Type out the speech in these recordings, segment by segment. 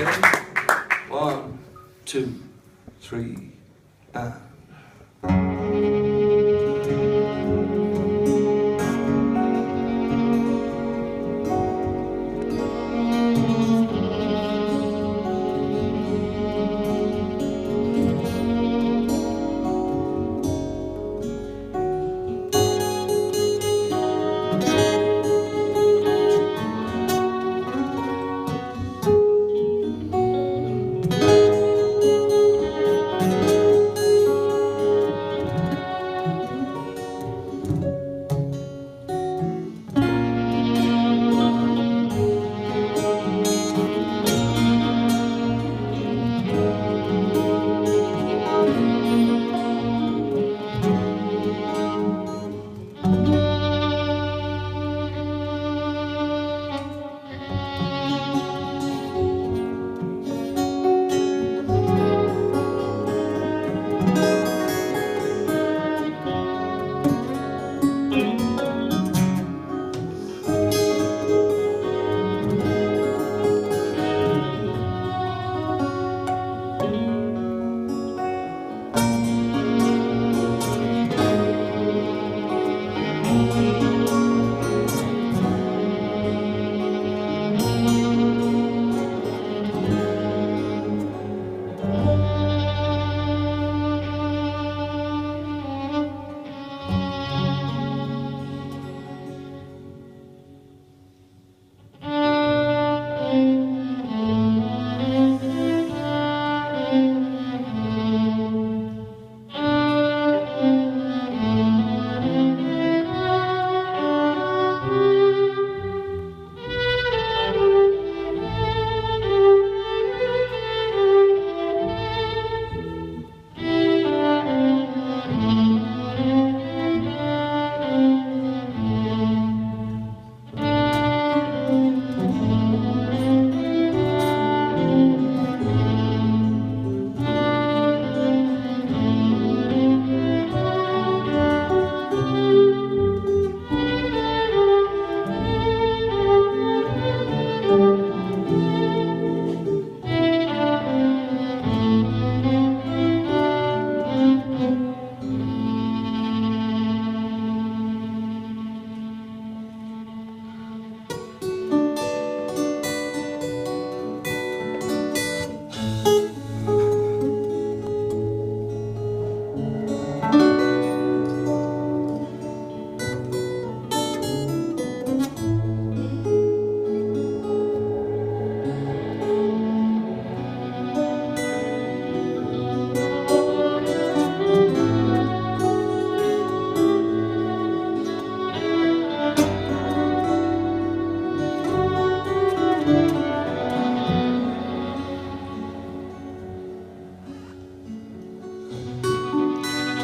Okay. 1, 2, 3, and.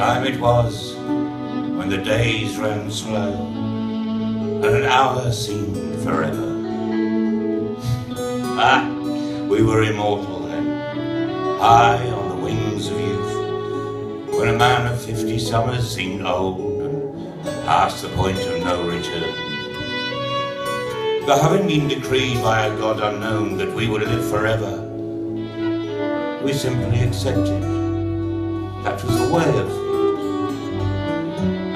Time it was when the days ran slow and an hour seemed forever. We were immortal then, high on the wings of youth, when a man of 50 summers seemed old and past the point of no return. But having been decreed by a God unknown that we would live forever, we simply accepted. That was the way of.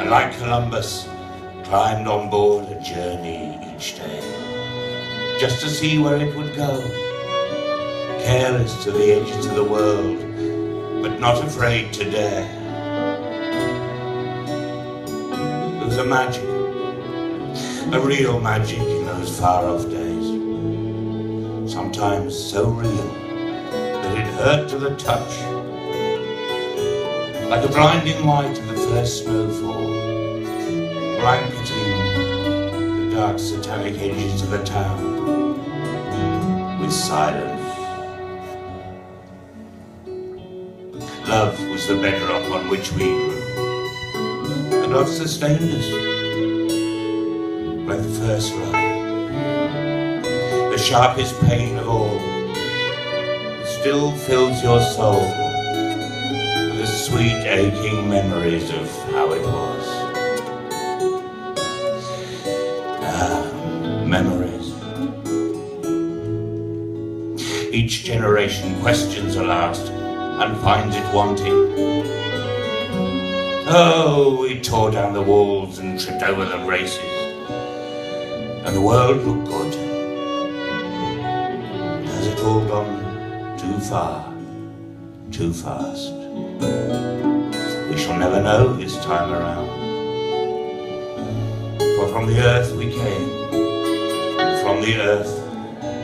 And like Columbus, climbed on board a journey each day, just to see where it would go, careless to the edges of the world, but not afraid to dare. There was a magic, a real magic in those far-off days, sometimes so real that it hurt to the touch, like the blinding white of the first snowfall, blanketing the dark satanic edges of the town with silence. Love was the bedrock on which we grew, and love sustained us like the first love, the sharpest pain of all. It still fills your soul with the sweet aching memories of how it was. Memories. Each generation questions the last and finds it wanting. Oh, we tore down the walls and tripped over the races, and the world looked good. Has it all gone too far, too fast? We shall never know this time around. For from the earth we came, and from the earth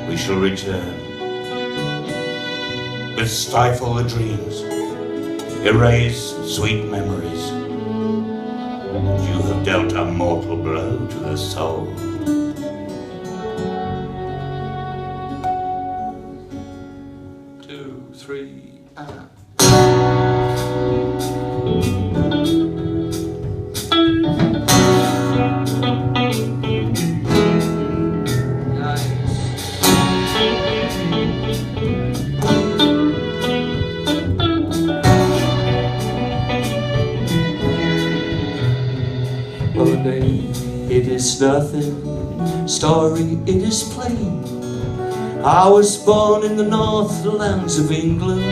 we shall return. But stifle the dreams, erase sweet memories, and you have dealt a mortal blow to the soul. Two, three, and... Well, name, it is nothing, story, it is plain. I was born in the north lands of England.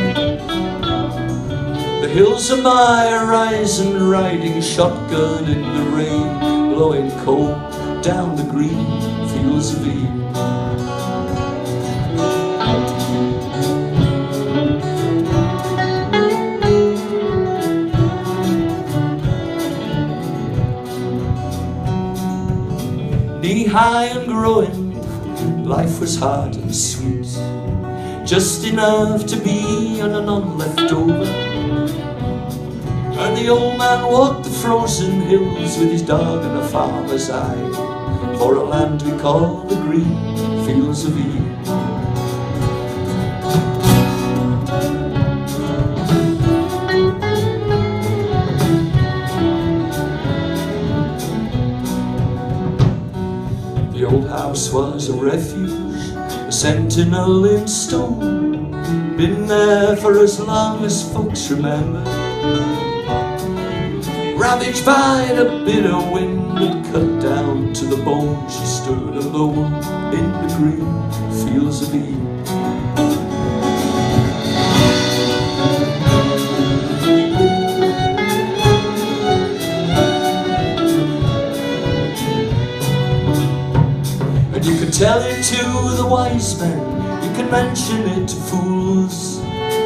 The hills are my horizon, riding shotgun in the rain, blowing cold down the green fields of Eden. Knee-high and growing, life was hard and sweet, just enough to be on and on left over. And the old man walked the frozen hills with his dog and a farmer's eye, for a land we call the green fields of Eden. The old house was a refuge, a sentinel in stone, been there for as long as folks remember. Ravaged by the bitter wind that cut down to the bone, she stood alone in the green fields of Eden. And you can tell it to the wise men, you can mention it to fools.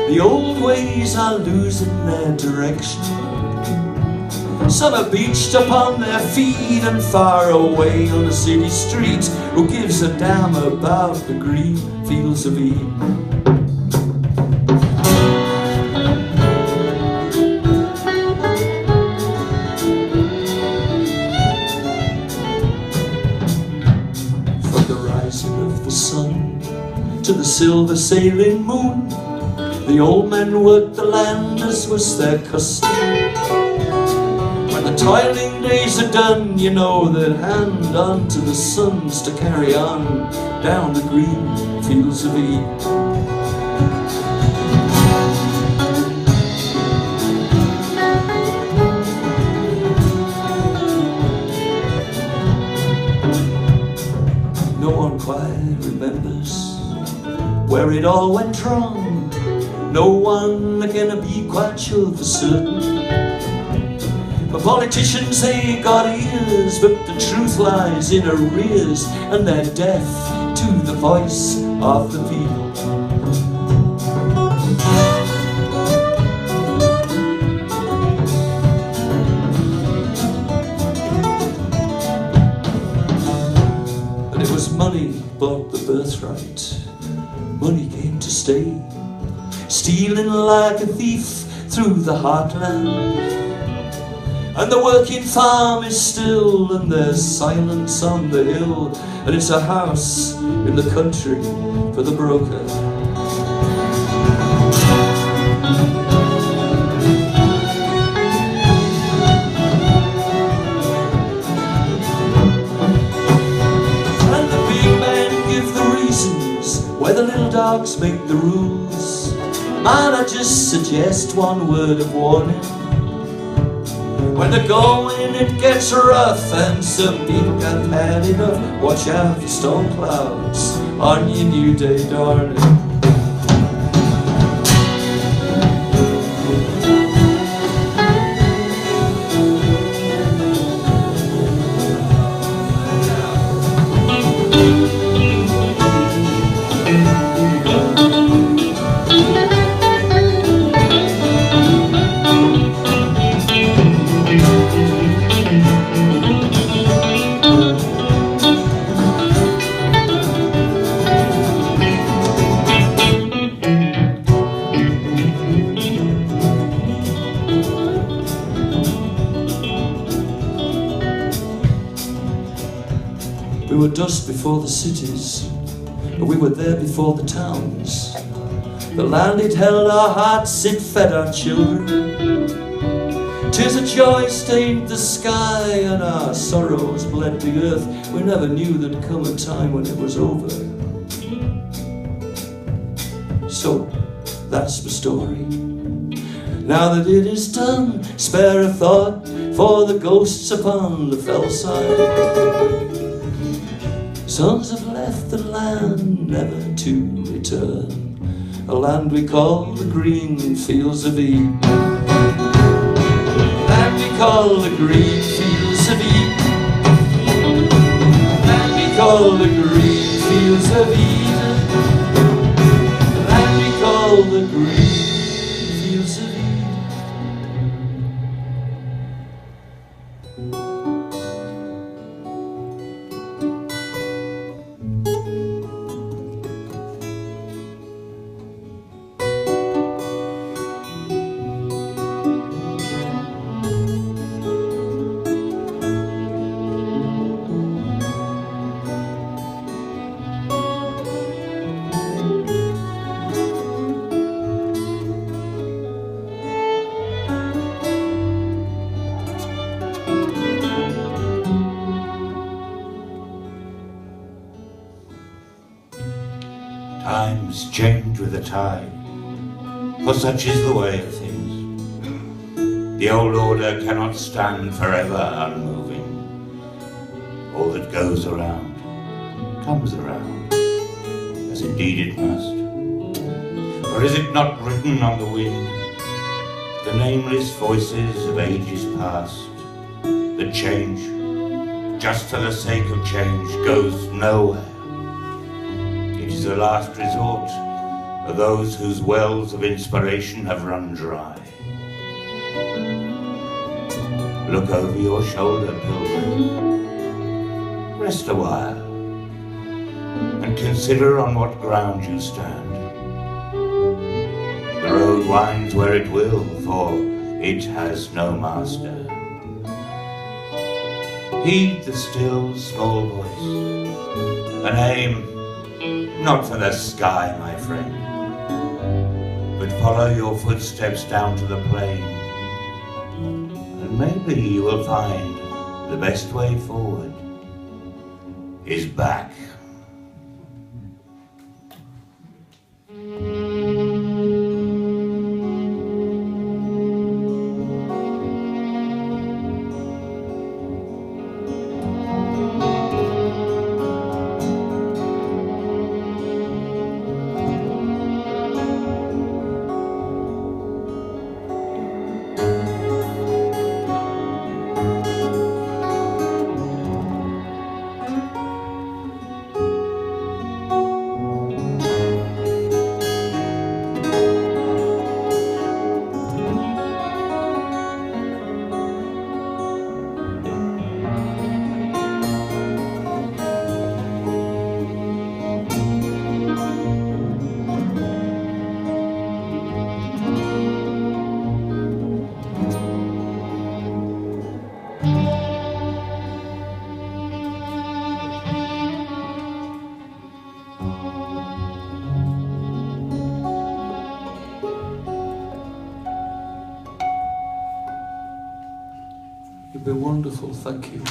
The old ways are losing their direction. Some are beached upon their feet and far away on a city street. Who gives a damn about the green fields of Eden? From the rising of the sun to the silver sailing moon, the old men worked the land as was their custom. When the toiling days are done, you know they'll hand on to the sons to carry on down the green fields of Eden. No one quite remembers where it all went wrong. No one can be quite sure for certain. The politicians, they got ears, but the truth lies in arrears, and they're deaf to the voice of the people. And it was money bought the birthright, money came to stay, stealing like a thief through the heartland. And the working farm is still, and there's silence on the hill, and it's a house in the country for the broker. And the big men give the reasons, where the little dogs make the rules. Might I just suggest one word of warning? When the going it gets rough and some people got had enough, watch out for storm clouds on your new day, darling. were dust before the cities, and we were there before the towns. The land it held our hearts, it fed our children. 'Tis a joy stained the sky, and our sorrows bled the earth. We never knew there'd come a time when it was over. So, that's the story. Now that it is done, spare a thought for the ghosts upon the fell side. Sons have left the land never to return, a land we call the green fields of Eden. Land we call the green fields of Eden. Land we call the green fields of Eden. Land we call the green fields of Eden. Times change with the tide, for such is the way of things. The old order cannot stand forever unmoving. All that goes around comes around, as indeed it must. Or is it not written on the wind, the nameless voices of ages past, that change, just for the sake of change, goes nowhere? It is the last resort of those whose wells of inspiration have run dry. Look over your shoulder, pilgrim. Rest a while and consider on what ground you stand. The road winds where it will, for it has no master. Heed the still, small voice, and aim not for the sky, my friend, but follow your footsteps down to the plain, and maybe you will find the best way forward is back. You've been wonderful, thank you.